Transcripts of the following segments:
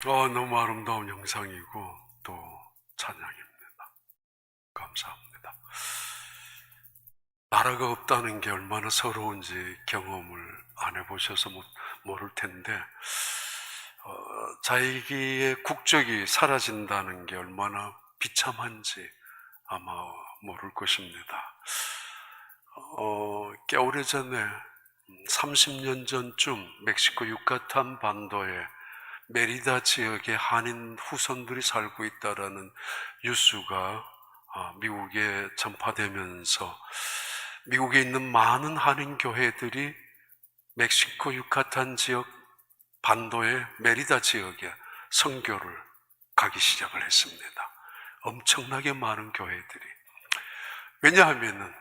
너무 아름다운 영상이고 또 찬양입니다. 감사합니다. 나라가 없다는 게 얼마나 서러운지 경험을 안 해보셔서 모를 텐데, 자기의 국적이 사라진다는 게 얼마나 비참한지 아마 모를 것입니다. 꽤 오래전에 30년 전쯤 멕시코 유카탄 반도에 메리다 지역에 한인 후손들이 살고 있다라는 뉴스가 미국에 전파되면서 미국에 있는 많은 한인 교회들이 멕시코 유카탄 지역 반도의 메리다 지역에 선교를 가기 시작을 했습니다. 엄청나게 많은 교회들이. 왜냐하면은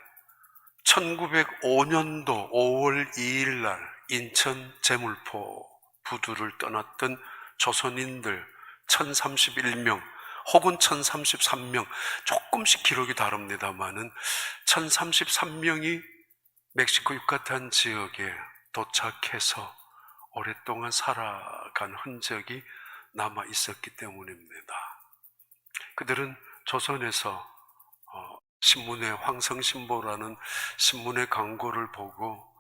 1905년도 5월 2일 날 인천 제물포 부두를 떠났던 조선인들 1031명 혹은 1033명, 조금씩 기록이 다릅니다만은 1033명이 멕시코 유카탄 지역에 도착해서 오랫동안 살아간 흔적이 남아 있었기 때문입니다. 그들은 조선에서 신문의 황성신보라는 신문의 광고를 보고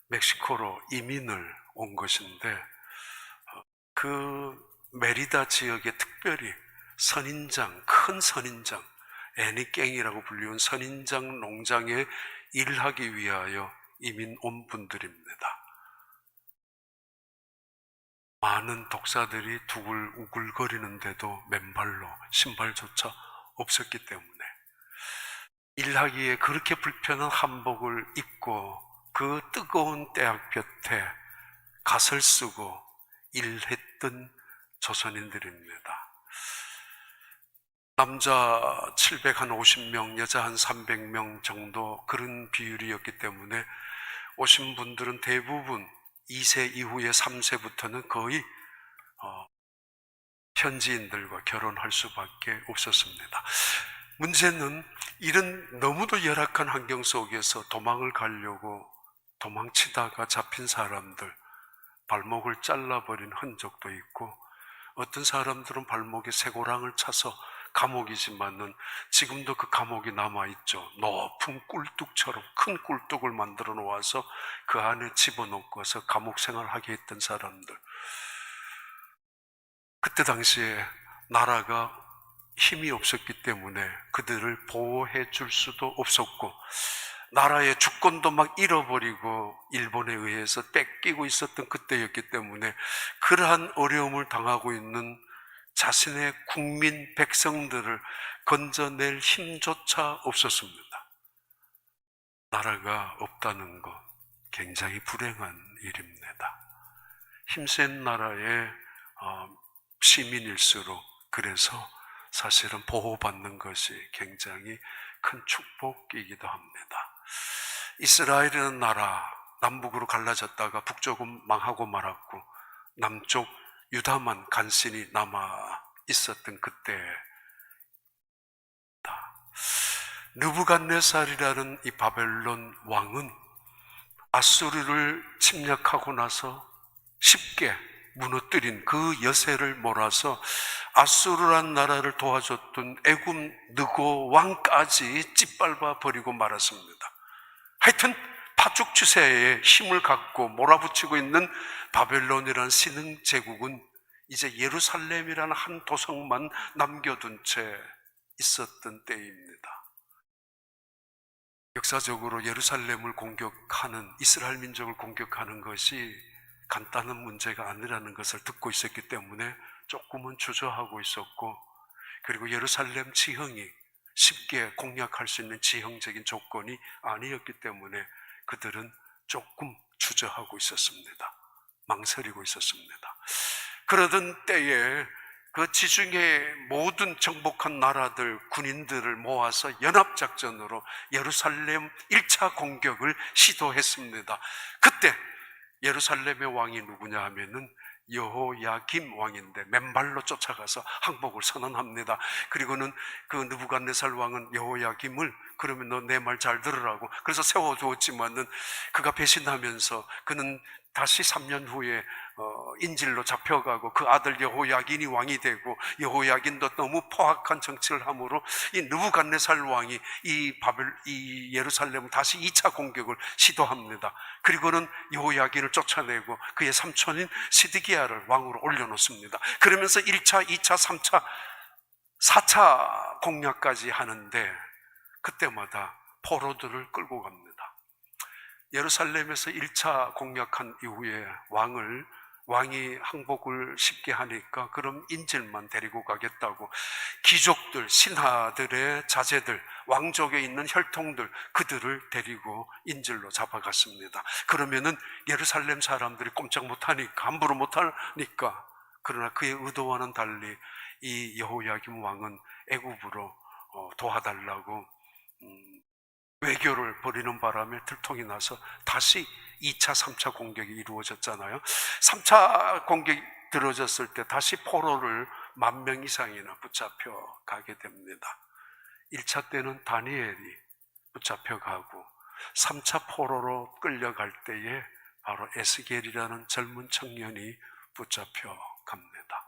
멕시코로 이민을 온 것인데, 그 메리다 지역에 특별히 선인장, 큰 선인장, 애니깽이라고 불리운 선인장 농장에 일하기 위하여 이민 온 분들입니다. 많은 독사들이 우글거리는데도 맨발로 신발조차 없었기 때문에 일하기에 그렇게 불편한 한복을 입고 그 뜨거운 태양볕에 갓을 쓰고 일했던 조선인들입니다. 남자 750명, 여자 한 300명 정도 그런 비율이었기 때문에 오신 분들은 대부분 2세 이후에 3세부터는 거의 현지인들과 결혼할 수밖에 없었습니다. 문제는 이런 너무도 열악한 환경 속에서 도망을 가려고 도망치다가 잡힌 사람들, 발목을 잘라버린 흔적도 있고, 어떤 사람들은 발목에 쇠고랑을 차서 감옥이지만은 지금도 그 감옥이 남아있죠. 높은 꿀뚝처럼 큰 꿀뚝을 만들어 놓아서 그 안에 집어넣고서 감옥 생활하게 했던 사람들. 그때 당시에 나라가 힘이 없었기 때문에 그들을 보호해 줄 수도 없었고, 나라의 주권도 막 잃어버리고 일본에 의해서 뺏기고 있었던 그때였기 때문에 그러한 어려움을 당하고 있는 자신의 국민 백성들을 건져낼 힘조차 없었습니다. 나라가 없다는 것 굉장히 불행한 일입니다. 힘센 나라의 시민일수록 그래서 사실은 보호받는 것이 굉장히 큰 축복이기도 합니다. 이스라엘이라는 나라, 남북으로 갈라졌다가 북쪽은 망하고 말았고 남쪽 유다만 간신히 남아 있었던 그때, 느부갓네살이라는 이 바벨론 왕은 아수르를 침략하고 나서 쉽게 무너뜨린 그 여세를 몰아서 아수르란 나라를 도와줬던 애굽 느고 왕까지 짓밟아 버리고 말았습니다. 하여튼 파죽 추세에 힘을 갖고 몰아붙이고 있는 바벨론이라는 신흥 제국은 이제 예루살렘이라는 한 도성만 남겨둔 채 있었던 때입니다. 역사적으로 예루살렘을 공격하는, 이스라엘 민족을 공격하는 것이 간단한 문제가 아니라는 것을 듣고 있었기 때문에 조금은 주저하고 있었고, 그리고 예루살렘 지형이 쉽게 공략할 수 있는 지형적인 조건이 아니었기 때문에 그들은 조금 주저하고 있었습니다. 망설이고 있었습니다. 그러던 때에 그 지중해 모든 정복한 나라들, 군인들을 모아서 연합작전으로 예루살렘 1차 공격을 시도했습니다. 그때 예루살렘의 왕이 누구냐 하면은 여호야김 왕인데 맨발로 쫓아가서 항복을 선언합니다. 그리고는 그 느부갓네살 왕은 여호야김을, 그러면 너 내 말 잘 들으라고, 그래서 세워두었지만은 그가 배신하면서 그는 다시 3년 후에 인질로 잡혀가고 그 아들 여호야긴이 왕이 되고, 여호야긴도 너무 포악한 정치를 함으로 이 느부갓네살 왕이 이 예루살렘을 다시 2차 공격을 시도합니다. 그리고는 여호야긴을 쫓아내고 그의 삼촌인 시드기야를 왕으로 올려놓습니다. 그러면서 1차, 2차, 3차, 4차 공략까지 하는데, 그때마다 포로들을 끌고 갑니다. 예루살렘에서 1차 공략한 이후에 왕이 항복을 쉽게 하니까 그럼 인질만 데리고 가겠다고 귀족들, 신하들의 자제들, 왕족에 있는 혈통들, 그들을 데리고 인질로 잡아갔습니다. 그러면은 예루살렘 사람들이 꼼짝 못하니까, 함부로 못하니까, 그러나 그의 의도와는 달리 이 여호야김 왕은 애굽으로 도와달라고 외교를 벌이는 바람에 들통이 나서 다시 2차, 3차 공격이 이루어졌잖아요. 3차 공격이 들어졌을 때 다시 포로를 10,000명 이상이나 붙잡혀 가게 됩니다. 1차 때는 다니엘이 붙잡혀가고 3차 포로로 끌려갈 때에 바로 에스겔이라는 젊은 청년이 붙잡혀 갑니다.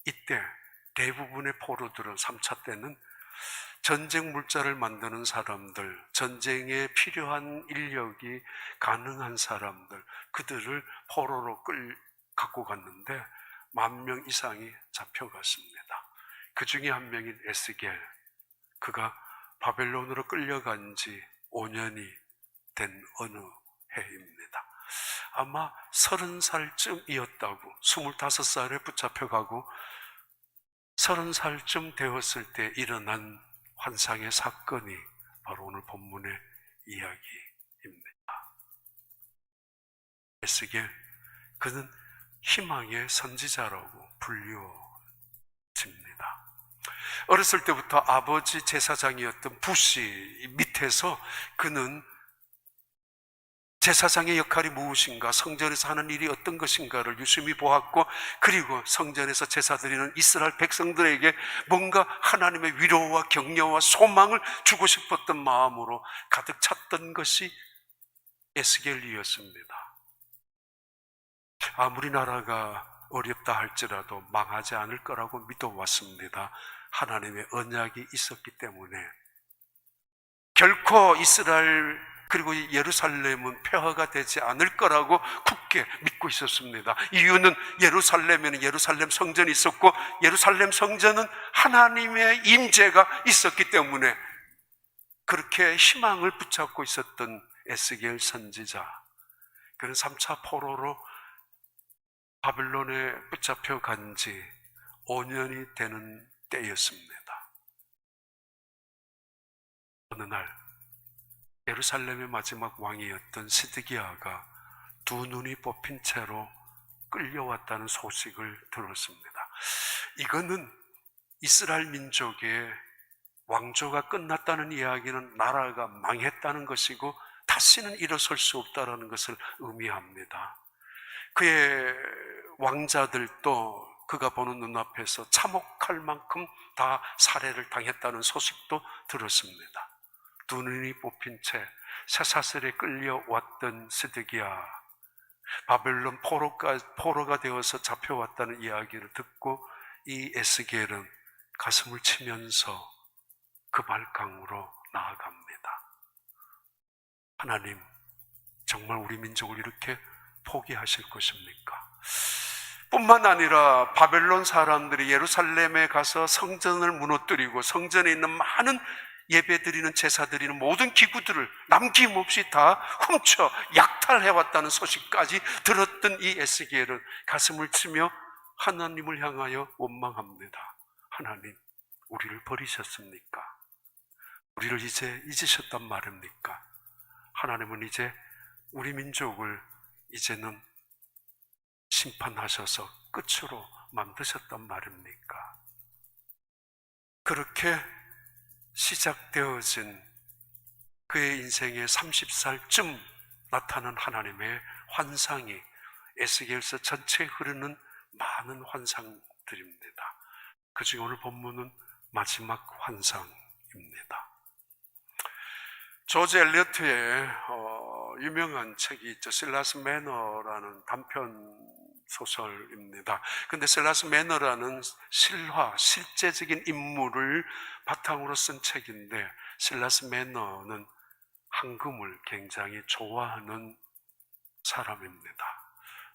이때 대부분의 포로들은 3차 때는 전쟁 물자를 만드는 사람들, 전쟁에 필요한 인력이 가능한 사람들, 그들을 포로로 갖고 갔는데 10,000명 이상이 잡혀갔습니다. 그 중에 한 명인 에스겔, 그가 바벨론으로 끌려간 지 5년이 된 어느 해입니다. 아마 30살쯤이었다고, 25살에 붙잡혀가고 30살쯤 되었을 때 일어난 환상의 사건이 바로 오늘 본문의 이야기입니다. 에스겔, 그는 희망의 선지자라고 불리워집니다. 어렸을 때부터 아버지 제사장이었던 부시 밑에서 그는 제사장의 역할이 무엇인가, 성전에서 하는 일이 어떤 것인가를 유심히 보았고, 그리고 성전에서 제사 드리는 이스라엘 백성들에게 뭔가 하나님의 위로와 격려와 소망을 주고 싶었던 마음으로 가득 찼던 것이 에스겔이었습니다. 아무리 나라가 어렵다 할지라도 망하지 않을 거라고 믿어왔습니다. 하나님의 언약이 있었기 때문에 결코 이스라엘 그리고 예루살렘은 폐허가 되지 않을 거라고 굳게 믿고 있었습니다. 이유는 예루살렘에는 예루살렘 성전이 있었고, 예루살렘 성전은 하나님의 임재가 있었기 때문에 그렇게 희망을 붙잡고 있었던 에스겔 선지자, 그는 3차 포로로 바벨론에 붙잡혀 간 지 5년이 되는 때였습니다. 어느 날 예루살렘의 마지막 왕이었던 시드기야가 두 눈이 뽑힌 채로 끌려왔다는 소식을 들었습니다. 이거는 이스라엘 민족의 왕조가 끝났다는 이야기는 나라가 망했다는 것이고 다시는 일어설 수 없다는 것을 의미합니다. 그의 왕자들도 그가 보는 눈앞에서 참혹할 만큼 다 살해를 당했다는 소식도 들었습니다. 두 눈이 뽑힌 채 쇠사슬에 끌려왔던 시드기야, 바벨론 포로가 되어서 잡혀왔다는 이야기를 듣고 이 에스겔은 가슴을 치면서 그 발강으로 나아갑니다. 하나님, 정말 우리 민족을 이렇게 포기하실 것입니까? 뿐만 아니라 바벨론 사람들이 예루살렘에 가서 성전을 무너뜨리고 성전에 있는 많은 예배드리는 제사드리는 모든 기구들을 남김없이 다 훔쳐 약탈해왔다는 소식까지 들었던 이 에스겔은 가슴을 치며 하나님을 향하여 원망합니다. 하나님, 우리를 버리셨습니까? 우리를 이제 잊으셨단 말입니까? 하나님은 이제 우리 민족을 이제는 심판하셔서 끝으로 만드셨단 말입니까? 그렇게 시작되어진 그의 인생의 30살쯤 나타난 하나님의 환상이 에스겔서 전체에 흐르는 많은 환상들입니다. 그중에 오늘 본문은 마지막 환상입니다. 조지 엘리어트의 유명한 책이 있죠. 실라스 매너라는 단편 소설입니다. 근데 셀라스 매너라는 실제적인 인물을 바탕으로 쓴 책인데, 셀라스 매너는 황금을 굉장히 좋아하는 사람입니다.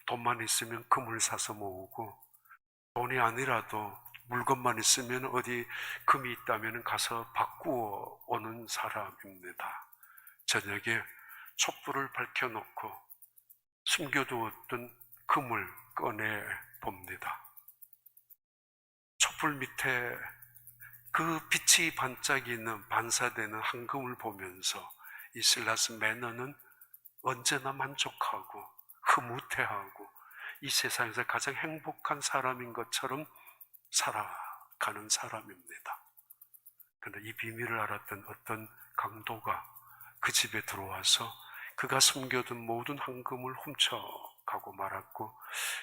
돈만 있으면 금을 사서 모으고, 돈이 아니라도 물건만 있으면 어디 금이 있다면 가서 바꾸어 오는 사람입니다. 저녁에 촛불을 밝혀놓고 숨겨두었던 금을 꺼내 봅니다. 촛불 밑에 그 빛이 반짝이는, 반사되는 황금을 보면서 이 실라스 매너는 언제나 만족하고 흐뭇해하고 이 세상에서 가장 행복한 사람인 것처럼 살아가는 사람입니다. 그런데 이 비밀을 알았던 어떤 강도가 그 집에 들어와서 그가 숨겨둔 모든 황금을 훔쳐가고 말았고,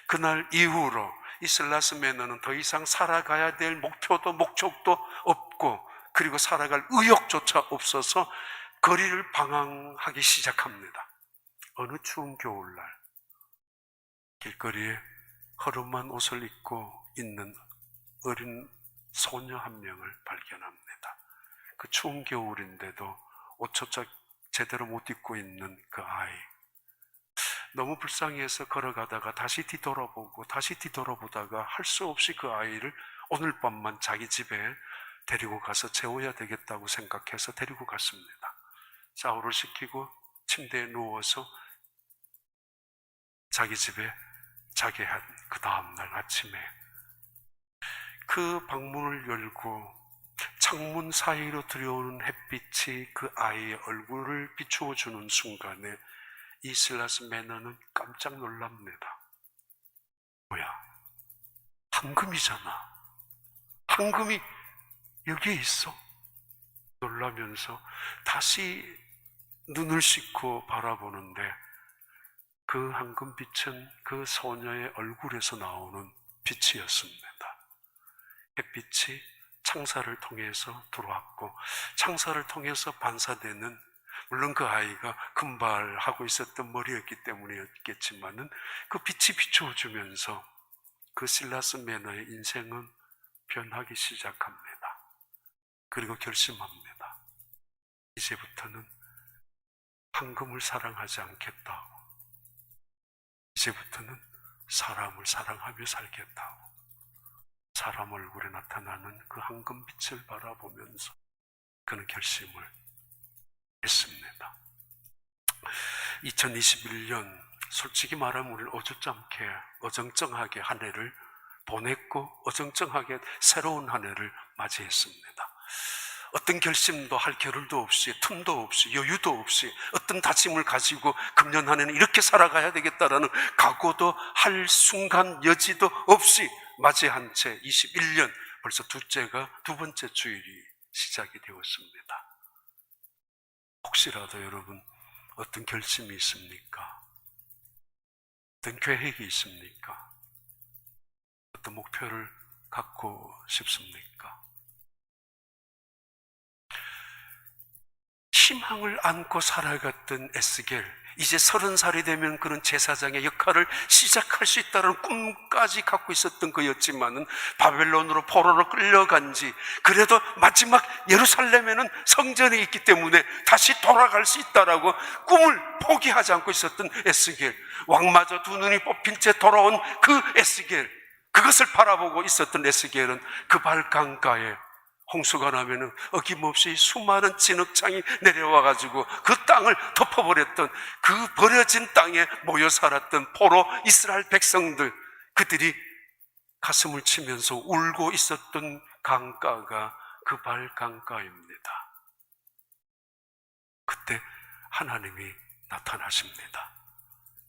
그날 이후로 이 셀라스 매너는 더 이상 살아가야 될 목표도 목적도 없고, 그리고 살아갈 의욕조차 없어서 거리를 방황하기 시작합니다. 어느 추운 겨울날 길거리에 허름한 옷을 입고 있는 어린 소녀 한 명을 발견합니다. 그 추운 겨울인데도 옷조차 제대로 못 입고 있는 그 아이, 너무 불쌍해서 걸어가다가 다시 뒤돌아보고 다시 뒤돌아보다가 할 수 없이 그 아이를 오늘 밤만 자기 집에 데리고 가서 재워야 되겠다고 생각해서 데리고 갔습니다. 샤워를 시키고 침대에 누워서 자기 집에 자게 한 그 다음날 아침에 그 방문을 열고 창문 사이로 들어오는 햇빛이 그 아이의 얼굴을 비추어 주는 순간에 이 실라스 매너는 깜짝 놀랍니다. 뭐야? 황금이잖아. 황금이 여기에 있어? 놀라면서 다시 눈을 씻고 바라보는데, 그 황금빛은 그 소녀의 얼굴에서 나오는 빛이었습니다. 햇빛이 창살을 통해서 들어왔고, 창살을 통해서 반사되는, 물론 그 아이가 금발하고 있었던 머리였기 때문이었겠지만은 그 빛이 비추어주면서 그 실라스 매너의 인생은 변하기 시작합니다. 그리고 결심합니다. 이제부터는 황금을 사랑하지 않겠다고, 이제부터는 사람을 사랑하며 살겠다고, 사람 얼굴에 나타나는 그 황금빛을 바라보면서 그는 결심을 했습니다. 2021년, 솔직히 말하면 우리는 어정쩡하게 한 해를 보냈고, 어정쩡하게 새로운 한 해를 맞이했습니다. 어떤 결심도 할 겨를도 없이, 틈도 없이, 여유도 없이, 어떤 다짐을 가지고 금년 한 해는 이렇게 살아가야 되겠다라는 각오도 할 순간 여지도 없이 맞이한 채 21년, 벌써 두 번째 주일이 시작이 되었습니다. 혹시라도 여러분 어떤 결심이 있습니까? 어떤 계획이 있습니까? 어떤 목표를 갖고 싶습니까? 희망을 안고 살아갔던 에스겔, 이제 30살이 되면 그런 제사장의 역할을 시작할 수 있다는 꿈까지 갖고 있었던 그였지만은 바벨론으로 포로로 끌려간 지, 그래도 마지막 예루살렘에는 성전이 있기 때문에 다시 돌아갈 수 있다라고 꿈을 포기하지 않고 있었던 에스겔, 왕마저 두 눈이 뽑힌 채 돌아온 그 에스겔, 그것을 바라보고 있었던 에스겔은 그 발강가에 홍수가 나면은 어김없이 수많은 진흙창이 내려와가지고 그 땅을 덮어버렸던, 그 버려진 땅에 모여 살았던 포로 이스라엘 백성들, 그들이 가슴을 치면서 울고 있었던 강가가 그 발강가입니다. 그때 하나님이 나타나십니다.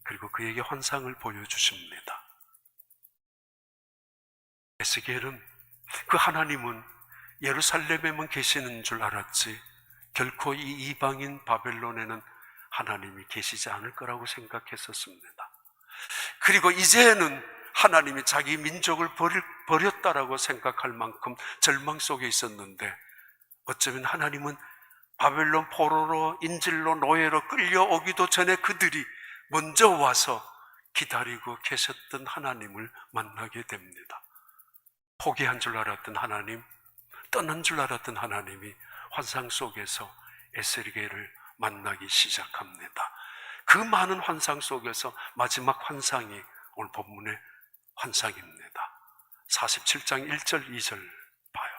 그리고 그에게 환상을 보여주십니다. 에스겔은 그 하나님은 예루살렘에만 계시는 줄 알았지, 결코 이 이방인 바벨론에는 하나님이 계시지 않을 거라고 생각했었습니다. 그리고 이제는 하나님이 자기 민족을 버렸다라고 생각할 만큼 절망 속에 있었는데, 어쩌면 하나님은 바벨론 포로로 인질로 노예로 끌려오기도 전에 그들이 먼저 와서 기다리고 계셨던 하나님을 만나게 됩니다. 포기한 줄 알았던 하나님, 떠난 줄 알았던 하나님이 환상 속에서 에스겔을 만나기 시작합니다. 그 많은 환상 속에서 마지막 환상이 오늘 본문의 환상입니다. 47장 1절 2절 봐요.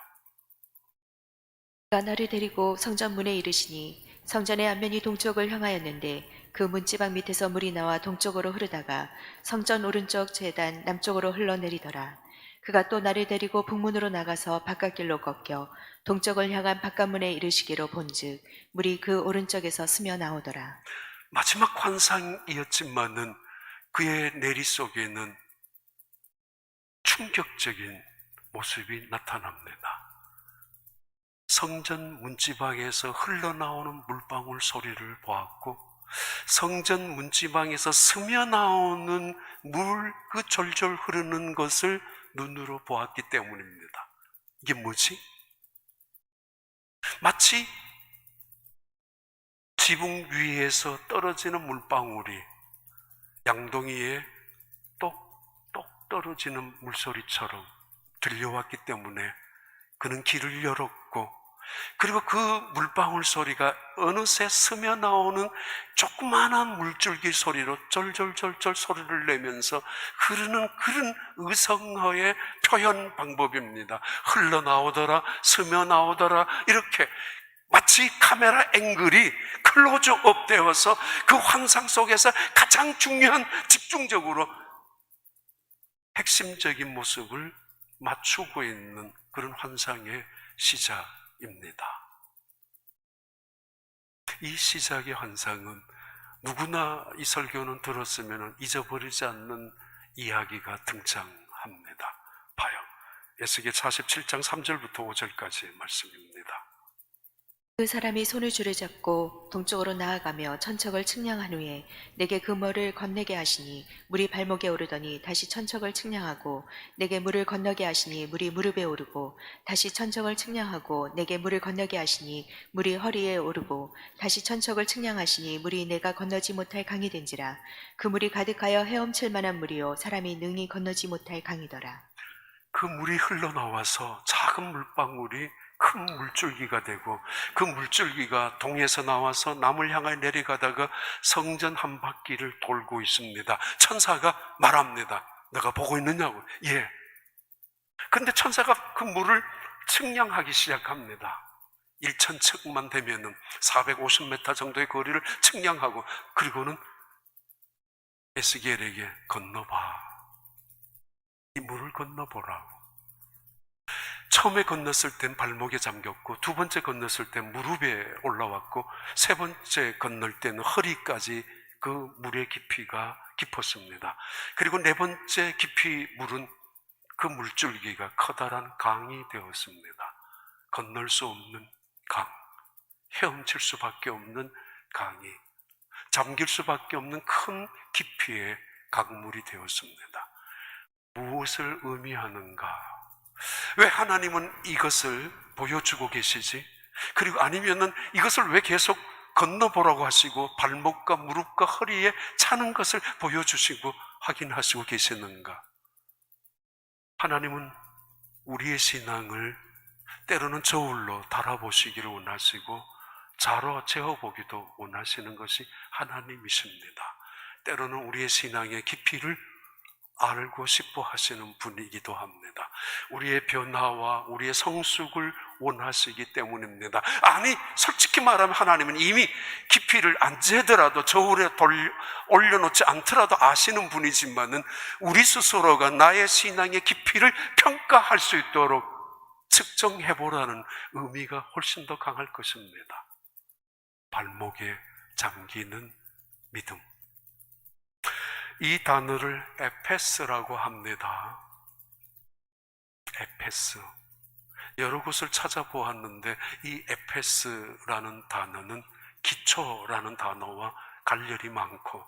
그가 나를 데리고 성전 문에 이르시니 성전의 앞면이 동쪽을 향하였는데 그 문지방 밑에서 물이 나와 동쪽으로 흐르다가 성전 오른쪽 제단 남쪽으로 흘러내리더라. 그가 또 나를 데리고 북문으로 나가서 바깥길로 꺾여 동쪽을 향한 바깥문에 이르시기로 본즉 물이 그 오른쪽에서 스며 나오더라. 마지막 환상이었지만은 그의 내리 속에는 충격적인 모습이 나타납니다. 성전 문지방에서 흘러나오는 물방울 소리를 보았고, 성전 문지방에서 스며 나오는 물, 그 졸졸 흐르는 것을 눈으로 보았기 때문입니다. 이게 뭐지? 마치 지붕 위에서 떨어지는 물방울이 양동이에 똑똑 떨어지는 물소리처럼 들려왔기 때문에 그는 귀를 열었고, 그리고 그 물방울 소리가 어느새 스며 나오는 조그마한 물줄기 소리로 쫄쫄쫄쫄 소리를 내면서 흐르는 그런 의성어의 표현 방법입니다. 흘러나오더라, 스며 나오더라, 이렇게 마치 카메라 앵글이 클로즈업 되어서 그 환상 속에서 가장 중요한, 집중적으로 핵심적인 모습을 맞추고 있는 그런 환상의 시작입니다. 이 시작의 환상은 누구나 이 설교는 들었으면 잊어버리지 않는 이야기가 등장합니다. 봐요. 에스겔 47장 3절부터 5절까지의 말씀입니다. 그 사람이 손을 줄을 잡고 동쪽으로 나아가며 천척을 측량한 후에 내게 그 물을 건네게 하시니 물이 발목에 오르더니 다시 천척을 측량하고 내게 물을 건너게 하시니 물이 무릎에 오르고 다시 천척을 측량하고 내게 물을 건너게 하시니 물이 허리에 오르고 다시 천척을 측량하시니 물이 내가 건너지 못할 강이 된지라. 그 물이 가득하여 헤엄칠 만한 물이요 사람이 능히 건너지 못할 강이더라. 그 물이 흘러나와서 작은 물방울이 큰 물줄기가 되고, 그 물줄기가 동에서 나와서 남을 향해 내려가다가 성전 한 바퀴를 돌고 있습니다. 천사가 말합니다. 내가 보고 있느냐고. 예. 근데 천사가 그 물을 측량하기 시작합니다. 1,000척만 되면은 450m 정도의 거리를 측량하고, 그리고는 에스겔에게 건너봐. 이 물을 건너보라고. 처음에 건넜을 땐 발목에 잠겼고, 두 번째 건넜을 땐 무릎에 올라왔고, 세 번째 건널 때는 허리까지 그 물의 깊이가 깊었습니다. 그리고 네 번째 깊이 물은 그 물줄기가 커다란 강이 되었습니다. 건널 수 없는 강, 헤엄칠 수밖에 없는 강이, 잠길 수밖에 없는 큰 깊이의 강물이 되었습니다. 무엇을 의미하는가? 왜 하나님은 이것을 보여주고 계시지? 그리고 아니면은 이것을 왜 계속 건너보라고 하시고 발목과 무릎과 허리에 차는 것을 보여주시고 확인하시고 계시는가? 하나님은 우리의 신앙을 때로는 저울로 달아보시기를 원하시고 자로 재어보기도 원하시는 것이 하나님이십니다. 때로는 우리의 신앙의 깊이를 알고 싶어 하시는 분이기도 합니다. 우리의 변화와 우리의 성숙을 원하시기 때문입니다. 아니, 솔직히 말하면 하나님은 이미 깊이를 안 재더라도 저울에 올려놓지 않더라도 아시는 분이지만은 우리 스스로가 나의 신앙의 깊이를 평가할 수 있도록 측정해보라는 의미가 훨씬 더 강할 것입니다. 발목에 잠기는 믿음. 이 단어를 에페스라고 합니다. 에페스. 여러 곳을 찾아보았는데 이 에페스라는 단어는 기초라는 단어와 관련이 많고,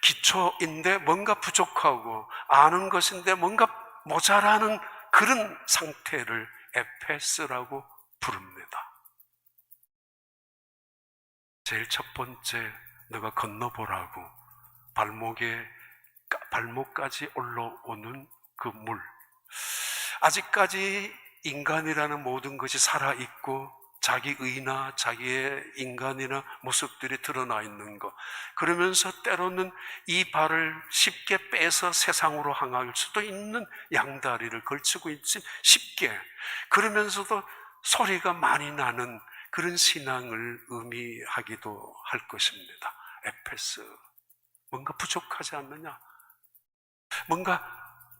기초인데 뭔가 부족하고 아는 것인데 뭔가 모자라는 그런 상태를 에페스라고 부릅니다. 제일 첫 번째, 너가 건너보라고 발목에 발목까지 올라오는 그 물. 아직까지 인간이라는 모든 것이 살아있고 자기 의나 자기의 인간이나 모습들이 드러나 있는 것. 그러면서 때로는 이 발을 쉽게 빼서 세상으로 향할 수도 있는 양다리를 걸치고 있지 쉽게. 그러면서도 소리가 많이 나는 그런 신앙을 의미하기도 할 것입니다. 에페스. 뭔가 부족하지 않느냐? 뭔가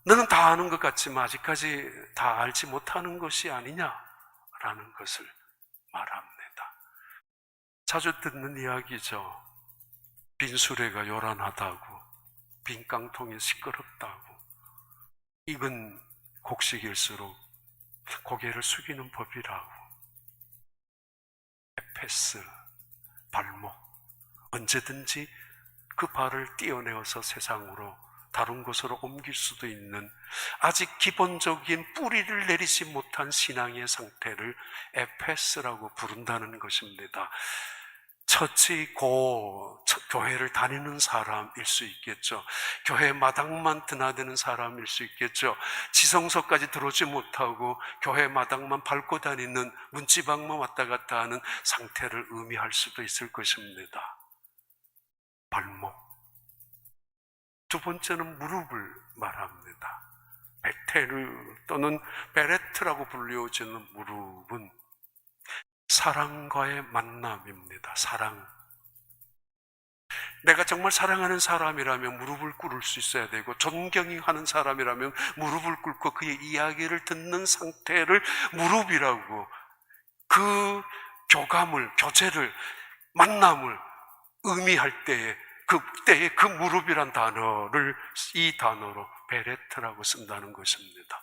너는 다 아는 것 같지만 아직까지 다 알지 못하는 것이 아니냐라는 것을 말합니다. 자주 듣는 이야기죠. 빈 수레가 요란하다고, 빈 깡통이 시끄럽다고, 익은 곡식일수록 고개를 숙이는 법이라고. 에페스, 발목, 언제든지 그 발을 떼어내어서 세상으로 다른 곳으로 옮길 수도 있는 아직 기본적인 뿌리를 내리지 못한 신앙의 상태를 에페스라고 부른다는 것입니다. 교회를 다니는 사람일 수 있겠죠. 교회 마당만 드나드는 사람일 수 있겠죠. 지성소까지 들어오지 못하고 교회 마당만 밟고 다니는 문지방만 왔다 갔다 하는 상태를 의미할 수도 있을 것입니다. 발목. 두 번째는 무릎을 말합니다. 베테르 또는 베레트라고 불려지는 무릎은 사랑과의 만남입니다. 사랑. 내가 정말 사랑하는 사람이라면 무릎을 꿇을 수 있어야 되고, 존경하는 사람이라면 무릎을 꿇고 그의 이야기를 듣는 상태를 무릎이라고, 그 교감을, 교제를, 만남을 의미할 때에 그때에 그 무릎이란 단어를 이 단어로 베레트라고 쓴다는 것입니다.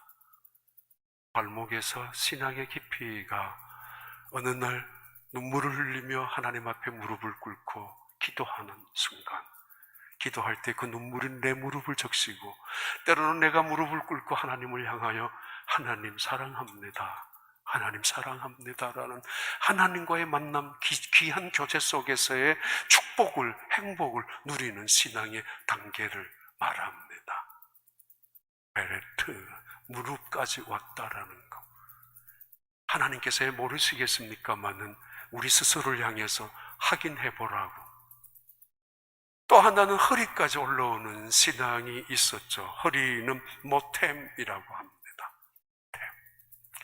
발목에서 신앙의 깊이가 어느 날 눈물을 흘리며 하나님 앞에 무릎을 꿇고 기도하는 순간, 기도할 때 그 눈물은 내 무릎을 적시고, 때로는 내가 무릎을 꿇고 하나님을 향하여 하나님 사랑합니다, 하나님 사랑합니다라는 하나님과의 만남, 귀한 교제 속에서의 축복을, 행복을 누리는 신앙의 단계를 말합니다. 베레트, 무릎까지 왔다라는 것. 하나님께서 모르시겠습니까마는 우리 스스로를 향해서 확인해보라고. 또 하나는 허리까지 올라오는 신앙이 있었죠. 허리는 모템이라고 합니다.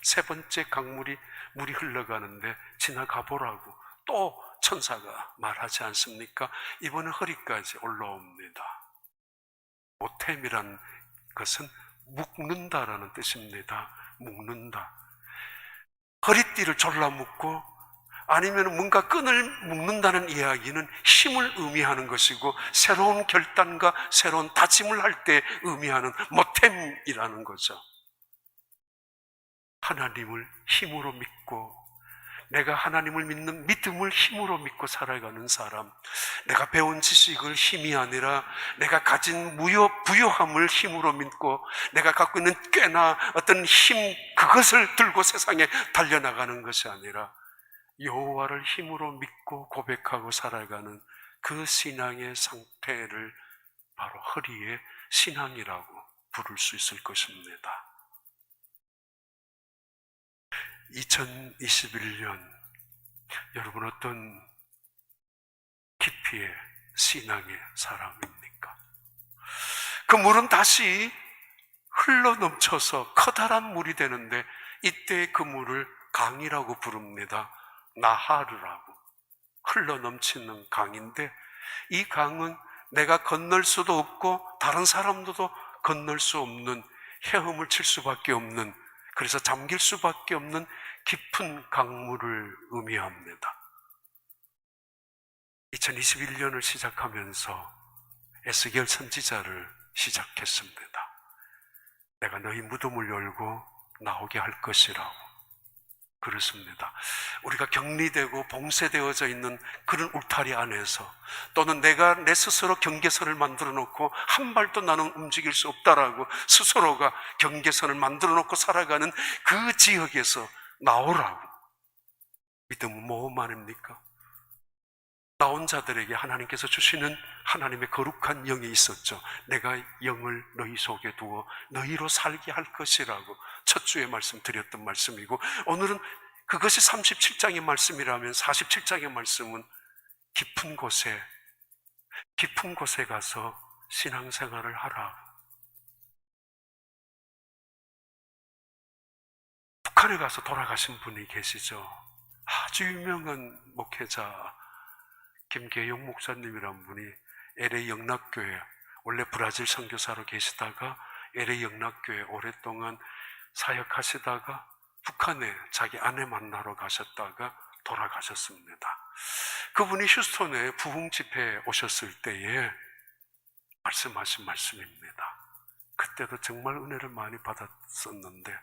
세 번째 강물이 물이 흘러가는데 지나가 보라고 또 천사가 말하지 않습니까? 이번엔 허리까지 올라옵니다. 모템이란 것은 묶는다라는 뜻입니다. 묶는다. 허리띠를 졸라 묶고 아니면 뭔가 끈을 묶는다는 이야기는 힘을 의미하는 것이고, 새로운 결단과 새로운 다짐을 할 때 의미하는 모템이라는 거죠. 하나님을 힘으로 믿고, 내가 하나님을 믿는 믿음을 힘으로 믿고 살아가는 사람, 내가 배운 지식을 힘이 아니라 내가 가진 부요함을 힘으로 믿고, 내가 갖고 있는 꾀나 어떤 힘, 그것을 들고 세상에 달려나가는 것이 아니라 여호와를 힘으로 믿고 고백하고 살아가는 그 신앙의 상태를 바로 허리의 신앙이라고 부를 수 있을 것입니다. 2021년 여러분 어떤 깊이의 신앙의 사람입니까? 그 물은 다시 흘러 넘쳐서 커다란 물이 되는데, 이때 그 물을 강이라고 부릅니다. 나하르라고. 흘러 넘치는 강인데, 이 강은 내가 건널 수도 없고 다른 사람들도 건널 수 없는, 헤엄을 칠 수밖에 없는, 그래서 잠길 수밖에 없는 깊은 강물을 의미합니다. 2021년을 시작하면서 에스겔 선지자를 시작했습니다. 내가 너희 무덤을 열고 나오게 할 것이라고. 그렇습니다. 우리가 격리되고 봉쇄되어져 있는 그런 울타리 안에서, 또는 내가 내 스스로 경계선을 만들어 놓고 한 발도 나는 움직일 수 없다라고 스스로가 경계선을 만들어 놓고 살아가는 그 지역에서 나오라고. 믿음은 뭐 말입니까? 나온 자들에게 하나님께서 주시는 하나님의 거룩한 영이 있었죠. 내가 영을 너희 속에 두어 너희로 살게 할 것이라고 첫 주에 말씀드렸던 말씀이고, 오늘은 그것이 37장의 말씀이라면 47장의 말씀은 깊은 곳에 가서 신앙생활을 하라. 북한에 가서 돌아가신 분이 계시죠. 아주 유명한 목회자 김계용 목사님이란 분이 LA 영락교회, 원래 브라질 선교사로 계시다가 LA 영락교회 오랫동안 사역하시다가 북한에 자기 아내 만나러 가셨다가 돌아가셨습니다. 그분이 휴스턴에 부흥 집회에 오셨을 때에 말씀하신 말씀입니다. 그때도 정말 은혜를 많이 받았었는데,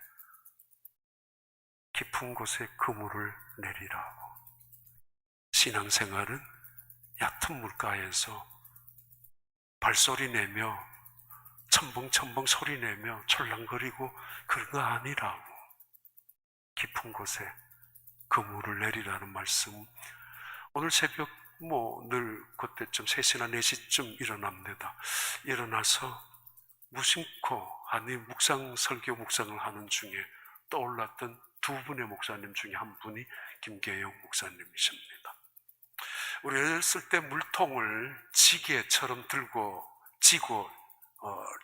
깊은 곳에 그물을 내리라고. 신앙생활은 얕은 물가에서 발소리 내며 첨벙첨벙 소리 내며 철랑거리고 그런 거 아니라고. 깊은 곳에 그물을 내리라는 말씀. 오늘 새벽 늘 그때쯤 3시나 4시쯤 일어납니다. 일어나서 무심코 설교 묵상을 하는 중에 떠올랐던 두 분의 목사님 중에 한 분이 김계영 목사님이십니다. 우리 어렸을 때 물통을 지게처럼 지고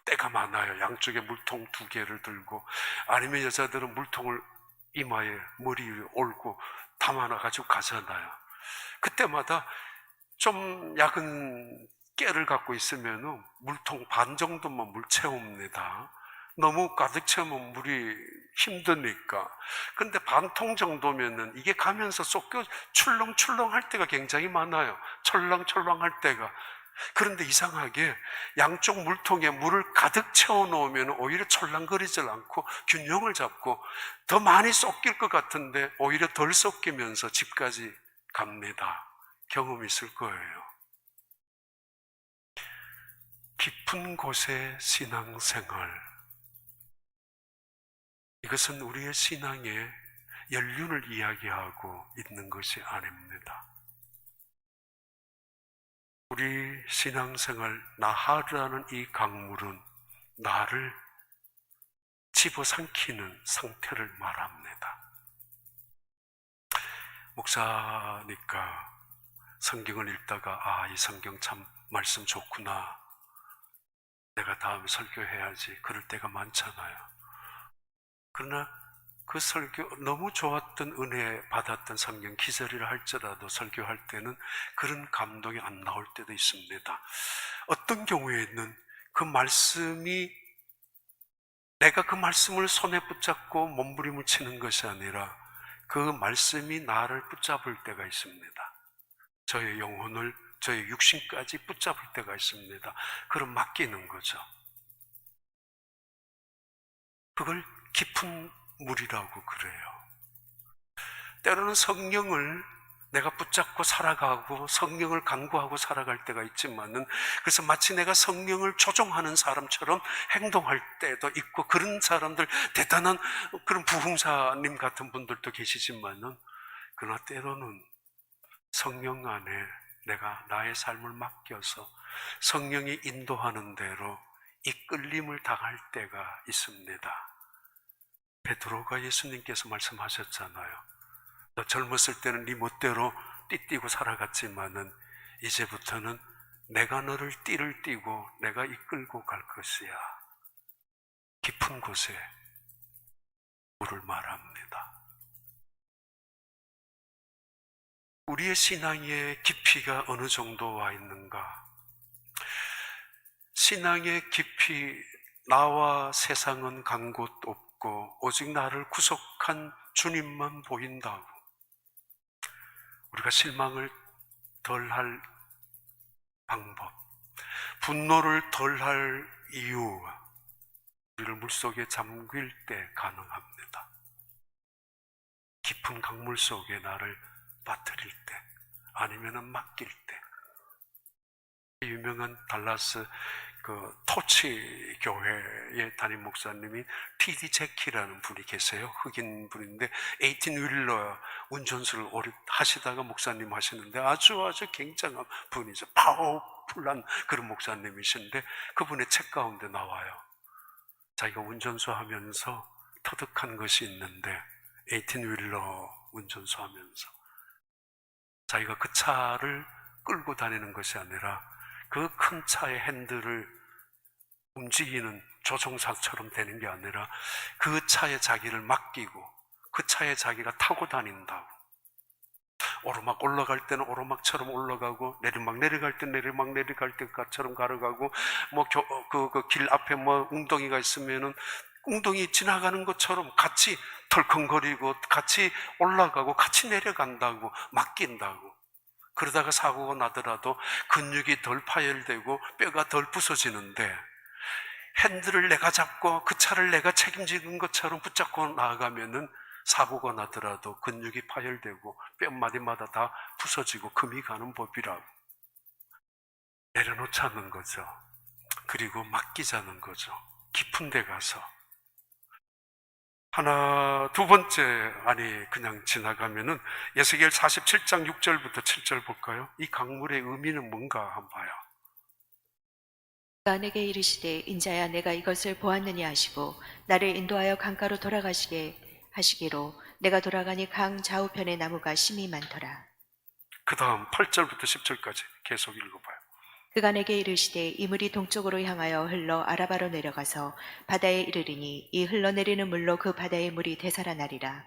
때가 많아요. 양쪽에 물통 2개를 들고, 아니면 여자들은 물통을 이마에 머리 위에 올고 담아놔 가지고 가잖아요. 그때마다 좀 약은 깨를 갖고 있으면 물통 반 정도만 물 채웁니다. 너무 가득 채우면 물이 힘드니까. 근데 반통 정도면은 이게 가면서 쏟겨 출렁출렁 할 때가 굉장히 많아요. 철렁철렁 할 때가. 그런데 이상하게 양쪽 물통에 물을 가득 채워 놓으면 오히려 철렁거리질 않고 균형을 잡고 더 많이 쏟길 것 같은데 오히려 덜 쏟기면서 집까지 갑니다. 경험 있을 거예요. 깊은 곳의 신앙생활. 이것은 우리의 신앙의 연륜을 이야기하고 있는 것이 아닙니다. 우리 신앙생활, 나하라는 이 강물은 나를 집어삼키는 상태를 말합니다. 목사니까 성경을 읽다가 이 성경 참 말씀 좋구나, 내가 다음에 설교해야지, 그럴 때가 많잖아요. 그러나 그 설교, 너무 좋았던 은혜 받았던 성경 기절이라 할지라도 설교할 때는 그런 감동이 안 나올 때도 있습니다. 어떤 경우에는 그 말씀이, 내가 그 말씀을 손에 붙잡고 몸부림을 치는 것이 아니라 그 말씀이 나를 붙잡을 때가 있습니다. 저의 영혼을, 저의 육신까지 붙잡을 때가 있습니다. 그럼 맡기는 거죠. 그걸 깊은 물이라고 그래요. 때로는 성령을 내가 붙잡고 살아가고 성령을 간구하고 살아갈 때가 있지만은, 그래서 마치 내가 성령을 조종하는 사람처럼 행동할 때도 있고, 그런 사람들, 대단한 그런 부흥사님 같은 분들도 계시지만은, 그러나 때로는 성령 안에 내가 나의 삶을 맡겨서 성령이 인도하는 대로 이끌림을 당할 때가 있습니다. 베드로가 예수님께서 말씀하셨잖아요. 너 젊었을 때는 네 멋대로 띠띠고 살아갔지만은 이제부터는 내가 너를 띠를 띠고 내가 이끌고 갈 것이야. 깊은 곳에 물을 말합니다. 우리의 신앙의 깊이가 어느 정도 와 있는가? 신앙의 깊이, 나와 세상은 간 곳 없고 오직 나를 구속한 주님만 보인다고. 우리가 실망을 덜할 방법, 분노를 덜할 이유, 우리를 물속에 잠길 때 가능합니다. 깊은 강물 속에 나를 빠뜨릴 때, 아니면 맡길 때. 유명한 달라스 그 토치 교회의 담임 목사님이 T.D. 제키라는 분이 계세요. 흑인 분인데 18 윌러 운전수를 오래 하시다가 목사님 하시는데 아주 굉장한 분이죠. 파워풀한 그런 목사님이신데 그분의 책 가운데 나와요. 자기가 운전수 하면서 터득한 것이 있는데 18 윌러 운전수 하면서 자기가 그 차를 끌고 다니는 것이 아니라 그 큰 차의 핸들을 움직이는 조종사처럼 되는 게 아니라 그 차에 자기를 맡기고 그 차에 자기가 타고 다닌다고. 오르막 올라갈 때는 오르막처럼 올라가고 내리막 내려갈 때 내리막 내려갈 때처럼 걸어가고 뭐 그 길 앞에 뭐 웅덩이가 있으면은 웅덩이 지나가는 것처럼 같이 덜컹거리고 같이 올라가고 같이 내려간다고 맡긴다고. 그러다가 사고가 나더라도 근육이 덜 파열되고 뼈가 덜 부서지는데 핸들을 내가 잡고 그 차를 내가 책임지는 것처럼 붙잡고 나아가면은 사고가 나더라도 근육이 파열되고 뼈마디마다 다 부서지고 금이 가는 법이라고. 내려놓자는 거죠. 그리고 맡기자는 거죠. 깊은 데 가서. 두 번째, 그냥 지나가면은 에스겔 47장 6절부터 7절 볼까요? 이 강물의 의미는 뭔가 한번 봐요. 그가 내게 이르시되 인자야 내가 이것을 보았느냐 하시고 나를 인도하여 강가로 돌아가시게 하시기로 내가 돌아가니 강 좌우편에 나무가 심히 많더라. 그 다음 8절부터 10절까지 계속 읽어봐요. 그가 내게 이르시되 이 물이 동쪽으로 향하여 흘러 아라바로 내려가서 바다에 이르리니 이 흘러내리는 물로 그 바다의 물이 되살아나리라.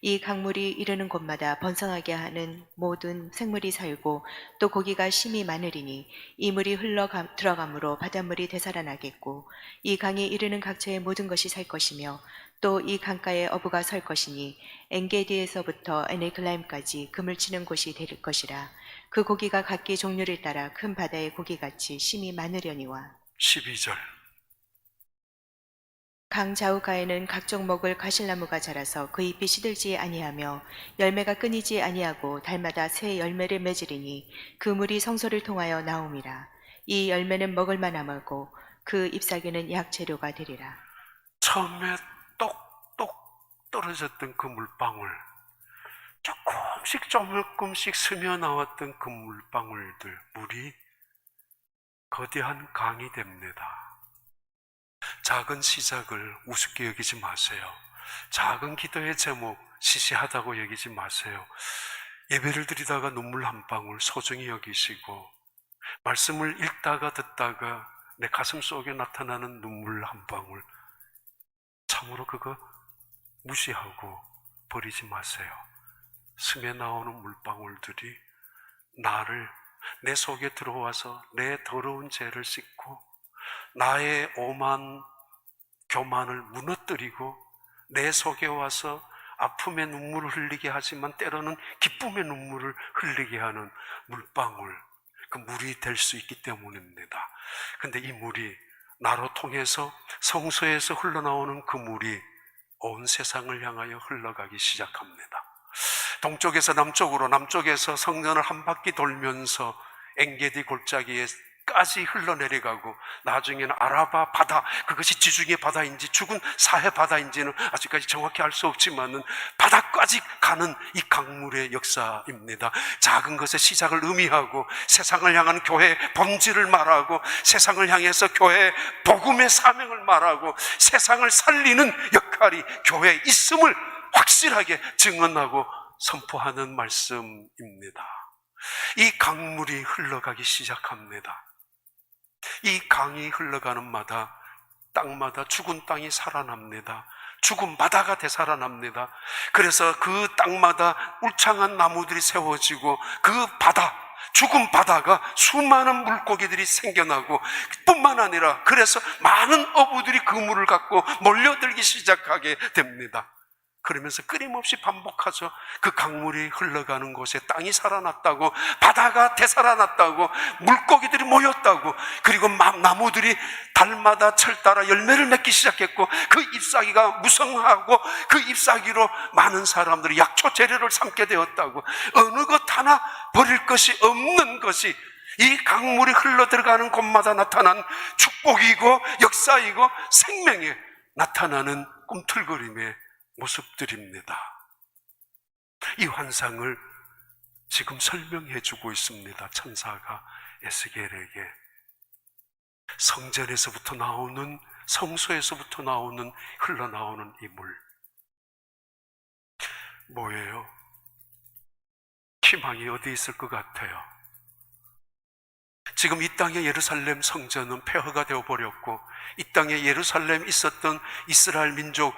이 강물이 이르는 곳마다 번성하게 하는 모든 생물이 살고 또 고기가 심히 많으리니 이 물이 들어감으로 바닷물이 되살아나겠고 이 강이 이르는 각처의 모든 것이 살 것이며 또 이 강가에 어부가 설 것이니 엔게디에서부터 에네글라임까지 그물 치는 곳이 될 것이라. 그 고기가 각기 종류를 따라 큰 바다의 고기같이 심히 많으려니와. 12절. 강 좌우가에는 각종 먹을 과실나무가 자라서 그 잎이 시들지 아니하며 열매가 끊이지 아니하고 달마다 새 열매를 맺으리니 그 물이 성소를 통하여 나옴이라. 이 열매는 먹을 만하고 그 잎사귀는 약재료가 되리라. 처음에 똑똑 떨어졌던 그 물방울, 조금씩 스며 나왔던 그 물방울들, 물이 거대한 강이 됩니다. 작은 시작을 우습게 여기지 마세요. 작은 기도의 제목 시시하다고 여기지 마세요. 예배를 드리다가 눈물 한 방울 소중히 여기시고 말씀을 읽다가 듣다가 내 가슴 속에 나타나는 눈물 한 방울 참으로 그거 무시하고 버리지 마세요. 스며 나오는 물방울들이 내 속에 들어와서 내 더러운 죄를 씻고 나의 오만 교만을 무너뜨리고 내 속에 와서 아픔의 눈물을 흘리게 하지만 때로는 기쁨의 눈물을 흘리게 하는 물방울, 그 물이 될 수 있기 때문입니다. 근데 이 물이 나로 통해서 성소에서 흘러나오는 그 물이 온 세상을 향하여 흘러가기 시작합니다. 동쪽에서 남쪽으로, 남쪽에서 성전을 한 바퀴 돌면서 엔게디 골짜기에까지 흘러내려가고 나중에는 아라바 바다, 그것이 지중해 바다인지 죽은 사해 바다인지는 아직까지 정확히 알 수 없지만은 바다까지 가는 이 강물의 역사입니다. 작은 것의 시작을 의미하고 세상을 향한 교회의 본질을 말하고 세상을 향해서 교회의 복음의 사명을 말하고 세상을 살리는 역할이 교회에 있음을 확실하게 증언하고 선포하는 말씀입니다. 이 강물이 흘러가기 시작합니다. 이 강이 흘러가는 땅마다 죽은 땅이 살아납니다. 죽은 바다가 되살아납니다. 그래서 그 땅마다 울창한 나무들이 세워지고 그 죽은 바다가 수많은 물고기들이 생겨나고 뿐만 아니라 그래서 많은 어부들이 그 물을 갖고 몰려들기 시작하게 됩니다. 그러면서 끊임없이 반복하죠. 그 강물이 흘러가는 곳에 땅이 살아났다고, 바다가 되살아났다고, 물고기들이 모였다고, 그리고 나무들이 달마다 철 따라 열매를 맺기 시작했고 그 잎사귀가 무성하고 그 잎사귀로 많은 사람들이 약초 재료를 삼게 되었다고, 어느 것 하나 버릴 것이 없는 것이 이 강물이 흘러들어가는 곳마다 나타난 축복이고 역사이고 생명에 나타나는 꿈틀거림의 모습들입니다. 이 환상을 지금 설명해 주고 있습니다. 천사가 에스겔에게. 성전에서부터 나오는, 성소에서부터 나오는, 흘러나오는 이 물 뭐예요? 희망이 어디 있을 것 같아요? 지금 이 땅의 예루살렘 성전은 폐허가 되어버렸고, 이 땅에 예루살렘 있었던 이스라엘 민족,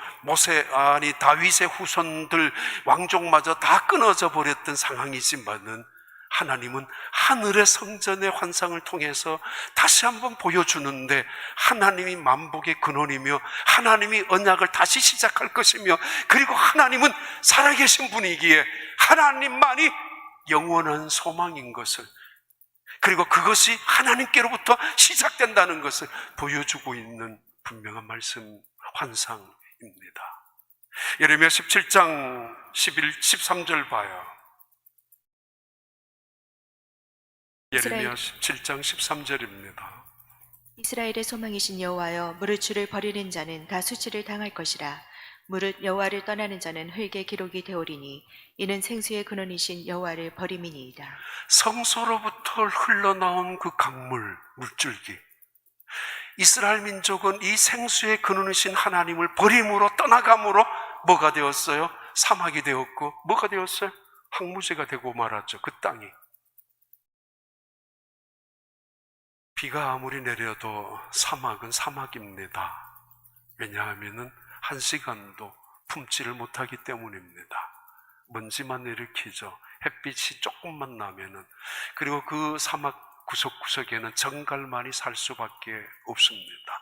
다윗의 후손들, 왕족마저 다 끊어져 버렸던 상황이지만은, 하나님은 하늘의 성전의 환상을 통해서 다시 한번 보여주는데, 하나님이 만복의 근원이며 하나님이 언약을 다시 시작할 것이며, 그리고 하나님은 살아계신 분이기에 하나님만이 영원한 소망인 것을, 그리고 그것이 하나님께로부터 시작된다는 것을 보여주고 있는 분명한 말씀, 환상입니다. 예레미야 17장 13절 봐요. 예레미야 17장 13절입니다. 이스라엘의 소망이신 여호와여, 무릇 주를 버리는 자는 다 수치를 당할 것이라. 무릇 여호와를 떠나는 자는 흙의 기록이 되오리니 이는 생수의 근원이신 여호와를 버림이니이다. 성소로부터 흘러나온 그 강물, 물줄기, 이스라엘 민족은 이 생수의 근원이신 하나님을 버림으로 떠나감으로 뭐가 되었어요? 사막이 되었고, 뭐가 되었어요? 황무지가 되고 말았죠. 그 땅이. 비가 아무리 내려도 사막은 사막입니다. 왜냐하면 한 시간도 품지를 못하기 때문입니다. 먼지만 일으키죠. 햇빛이 조금만 나면은. 그리고 그 사막 구석구석에는 정갈만이 살 수밖에 없습니다.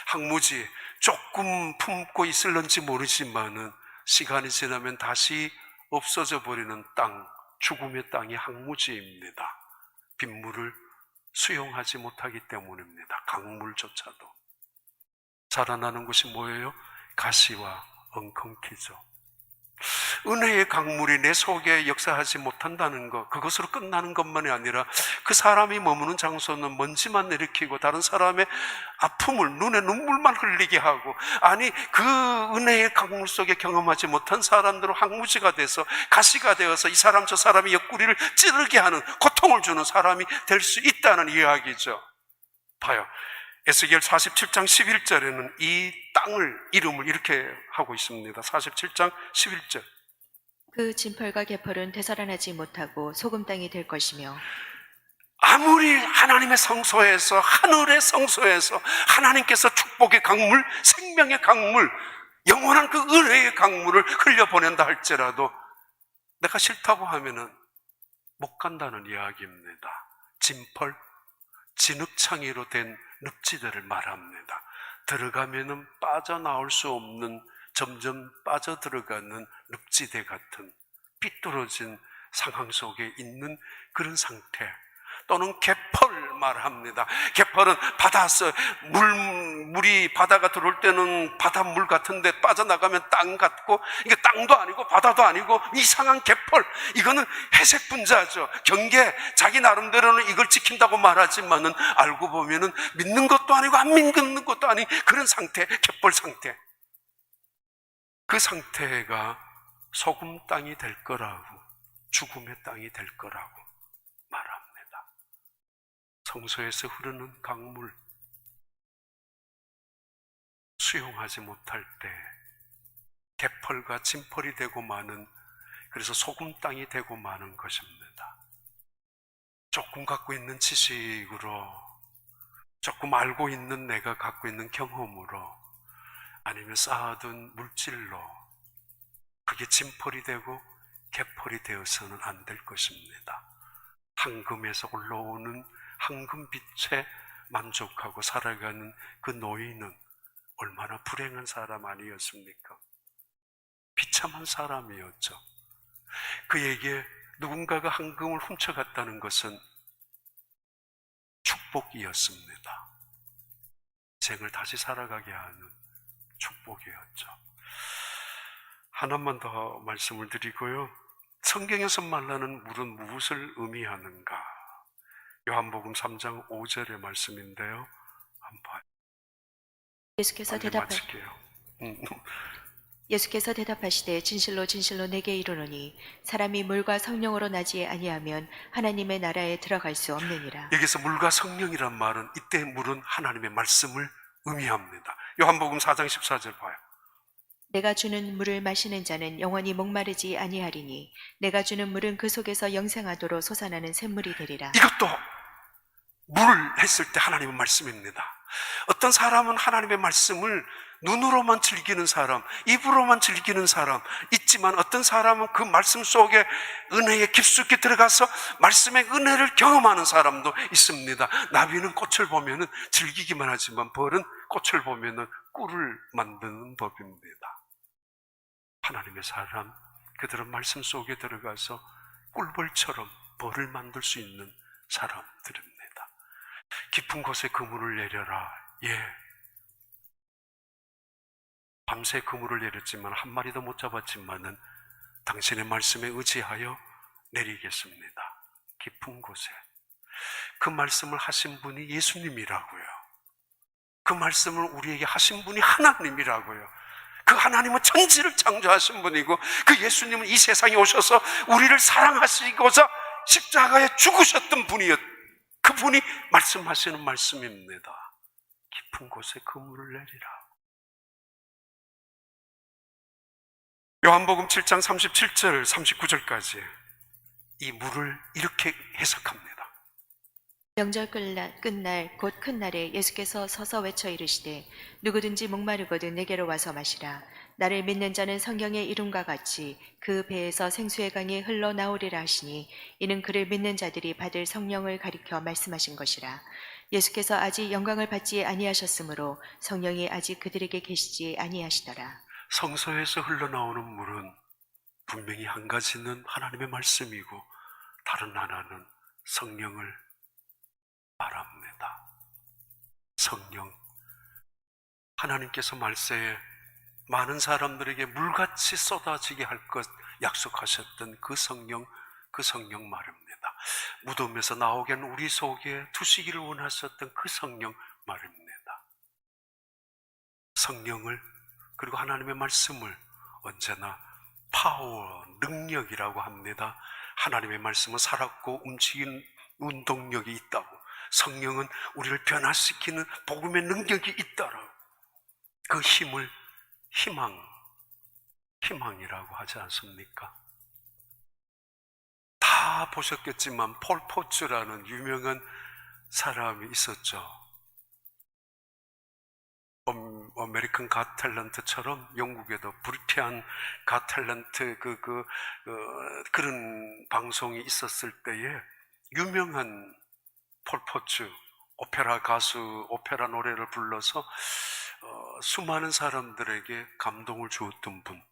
황무지 조금 품고 있을런지 모르지만은 시간이 지나면 다시 없어져 버리는 땅, 죽음의 땅이 황무지입니다. 빗물을 수용하지 못하기 때문입니다. 강물조차도. 자라나는 것이 뭐예요? 가시와 엉겅퀴죠. 은혜의 강물이 내 속에 역사하지 못한다는 것, 그것으로 끝나는 것만이 아니라 그 사람이 머무는 장소는 먼지만 일으키고 다른 사람의 아픔을, 눈에 눈물만 흘리게 하고, 아니 그 은혜의 강물 속에 경험하지 못한 사람들은 황무지가 돼서, 가시가 되어서 이 사람 저 사람이 옆구리를 찌르게 하는, 고통을 주는 사람이 될 수 있다는 이야기죠. 봐요. 에스겔 47장 11절에는 이 땅을, 이름을 이렇게 하고 있습니다. 47장 11절. 그 진펄과 개펄은 되살아나지 못하고 소금 땅이 될 것이며, 아무리 하나님의 성소에서, 하늘의 성소에서 하나님께서 축복의 강물, 생명의 강물, 영원한 그 은혜의 강물을 흘려보낸다 할지라도 내가 싫다고 하면은 못 간다는 이야기입니다. 진펄, 진흙창이로 된 늪지대를 말합니다. 들어가면은 빠져나올 수 없는, 점점 빠져들어가는 늪지대 같은 삐뚤어진 상황 속에 있는 그런 상태. 또는 개펄 말합니다. 개펄은 바다에서 물이 바다가 들어올 때는 바닷물 같은데 빠져나가면 땅 같고, 이게 땅도 아니고 바다도 아니고 이상한 개펄. 이거는 회색 분자죠. 경계, 자기 나름대로는 이걸 지킨다고 말하지만은 알고 보면은 믿는 것도 아니고 안 믿는 것도 아닌 그런 상태, 개펄 상태. 그 상태가 소금 땅이 될 거라고, 죽음의 땅이 될 거라고 말합니다. 성소에서 흐르는 강물, 수용하지 못할 때 개펄과 진펄이 되고 마는, 그래서 소금 땅이 되고 마는 것입니다. 조금 갖고 있는 지식으로, 조금 알고 있는 내가 갖고 있는 경험으로, 아니면 쌓아둔 물질로 그게 진펄이 되고 개펄이 되어서는 안 될 것입니다. 황금에서 올라오는 황금빛에 만족하고 살아가는 그 노인은 얼마나 불행한 사람 아니었습니까? 비참한 사람이었죠. 그에게 누군가가 황금을 훔쳐갔다는 것은 축복이었습니다. 인생을 다시 살아가게 하는 축복이었죠. 하나만 더 말씀을 드리고요. 성경에서 말하는 물은 무엇을 의미하는가? 요한복음 3장 5절의 말씀인데요. 한번 예수께서 빨리 마칠게요. 예수께서 대답하시되 진실로 진실로 내게 이르노니 사람이 물과 성령으로 나지 아니하면 하나님의 나라에 들어갈 수 없느니라. 여기서 물과 성령이란 말은 이때 물은 하나님의 말씀을 의미합니다. 요한복음 4장 14절 봐요. 내가 주는 물을 마시는 자는 영원히 목마르지 아니하리니 내가 주는 물은 그 속에서 영생하도록 솟아나는 샘물이 되리라. 이것도 물 했을 때 하나님의 말씀입니다. 어떤 사람은 하나님의 말씀을 눈으로만 즐기는 사람, 입으로만 즐기는 사람 있지만 어떤 사람은 그 말씀 속에 은혜에 깊숙이 들어가서 말씀의 은혜를 경험하는 사람도 있습니다. 나비는 꽃을 보면은 즐기기만 하지만 벌은 꽃을 보면은 꿀을 만드는 법입니다. 하나님의 사람, 그들은 말씀 속에 들어가서 꿀벌처럼 벌을 만들 수 있는 사람들입니다. 깊은 곳에 그물을 내려라. 예. 밤새 그물을 내렸지만 한 마리도 못 잡았지만은 당신의 말씀에 의지하여 내리겠습니다. 깊은 곳에. 그 말씀을 하신 분이 예수님이라고요. 그 말씀을 우리에게 하신 분이 하나님이라고요. 그 하나님은 천지를 창조하신 분이고 그 예수님은 이 세상에 오셔서 우리를 사랑하시고자 십자가에 죽으셨던 분이었. 그분이 말씀하시는 말씀입니다. 깊은 곳에 그물을 내리라. 요한복음 7장 37절 39절까지 이 물을 이렇게 해석합니다. 명절 끝날 곧 큰 날에 예수께서 서서 외쳐 이르시되 누구든지 목마르거든 내게로 와서 마시라. 나를 믿는 자는 성경의 이름과 같이 그 배에서 생수의 강이 흘러나오리라 하시니 이는 그를 믿는 자들이 받을 성령을 가리켜 말씀하신 것이라. 예수께서 아직 영광을 받지 아니하셨으므로 성령이 아직 그들에게 계시지 아니하시더라. 성소에서 흘러나오는 물은 분명히 한 가지는 하나님의 말씀이고 다른 하나는 성령을 말합니다. 성령. 하나님께서 말세에 많은 사람들에게 물같이 쏟아지게 할 것 약속하셨던 그 성령 말입니다. 무덤에서 나오겐 우리 속에 두시기를 원하셨던 그 성령 말입니다. 성령을 그리고 하나님의 말씀을 언제나 파워, 능력이라고 합니다. 하나님의 말씀은 살았고 움직이는 운동력이 있다고. 성령은 우리를 변화시키는 복음의 능력이 있다라고. 그 힘을 희망이라고 하지 않습니까? 다 보셨겠지만 폴 포츠라는 유명한 사람이 있었죠. 아메리칸 갓 탤런트처럼 영국에도 불티한 갓 탤런트 그런 방송이 있었을 때에 유명한 폴 포츠 오페라 가수 오페라 노래를 불러서 수많은 사람들에게 감동을 주었던 분.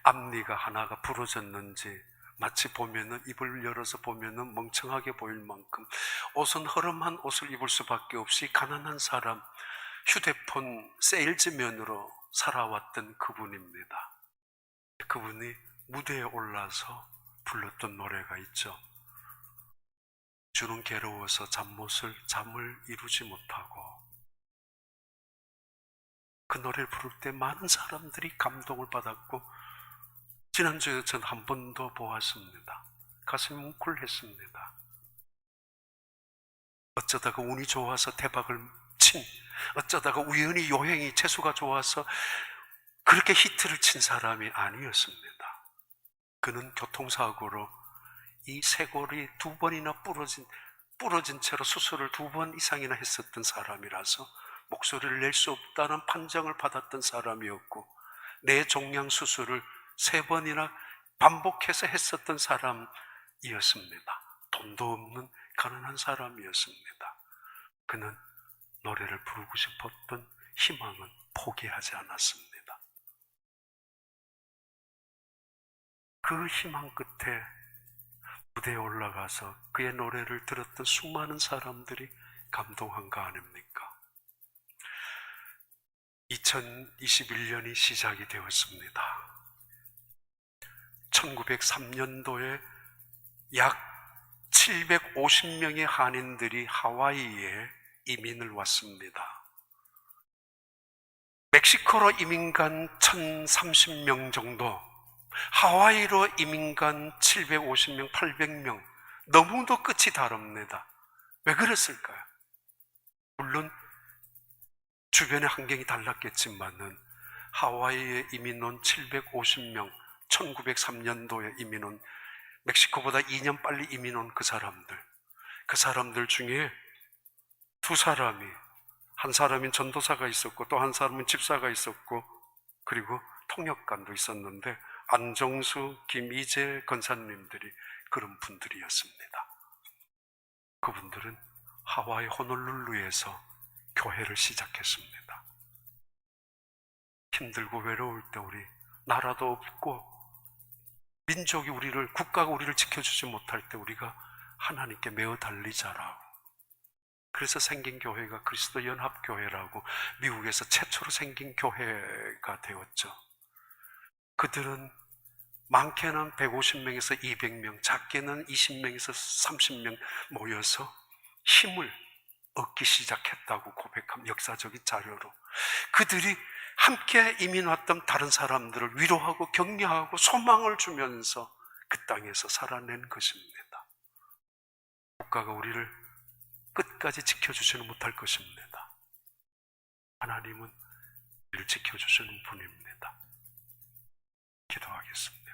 앞니가 하나가 부러졌는지 마치 보면은 입을 열어서 보면은 멍청하게 보일 만큼 옷은 허름한 옷을 입을 수밖에 없이 가난한 사람, 휴대폰 세일즈맨으로 살아왔던 그분입니다. 그분이 무대에 올라서 불렀던 노래가 있죠. 주는 괴로워서 잠을 이루지 못하고. 그 노래를 부를 때 많은 사람들이 감동을 받았고 지난주에 전 한 번 더 보았습니다. 가슴이 뭉클했습니다. 어쩌다가 운이 좋아서 대박을 친, 어쩌다가 우연히 요행이 재수가 좋아서 그렇게 히트를 친 사람이 아니었습니다. 그는 교통사고로 이 쇄골이 2번이나 부러진 채로 수술을 2번 이상이나 했었던 사람이라서 목소리를 낼 수 없다는 판정을 받았던 사람이었고 뇌종양 수술을 3번이나 반복해서 했었던 사람이었습니다. 돈도 없는 가난한 사람이었습니다. 그는 노래를 부르고 싶었던 희망은 포기하지 않았습니다. 그 희망 끝에 무대에 올라가서 그의 노래를 들었던 수많은 사람들이 감동한 거 아닙니까? 2021년이 시작이 되었습니다. 1903년도에 약 750명의 한인들이 하와이에 이민을 왔습니다. 멕시코로 이민 간 1030명 정도, 하와이로 이민 간 750명, 800명, 너무도 끝이 다릅니다. 왜 그랬을까요? 물론 주변의 환경이 달랐겠지만은 하와이에 이민 온 750명, 1903년도에 이민 온, 멕시코보다 2년 빨리 이민 온 그 사람들 중에 두 사람이, 한 사람은 전도사가 있었고 또 한 사람은 집사가 있었고 그리고 통역관도 있었는데 안정수, 김이재 권사님들이 그런 분들이었습니다. 그분들은 하와이 호놀룰루에서 교회를 시작했습니다. 힘들고 외로울 때 우리 나라도 없고 민족이 우리를, 국가가 우리를 지켜주지 못할 때 우리가 하나님께 매어 달리자라고, 그래서 생긴 교회가 그리스도 연합교회라고 미국에서 최초로 생긴 교회가 되었죠. 그들은 많게는 150명에서 200명, 작게는 20명에서 30명 모여서 힘을 얻기 시작했다고 고백한 역사적인 자료로, 그들이 함께 이민 왔던 다른 사람들을 위로하고 격려하고 소망을 주면서 그 땅에서 살아낸 것입니다. 국가가 우리를 끝까지 지켜주지는 못할 것입니다. 하나님은 우리를 지켜주시는 분입니다. 기도하겠습니다.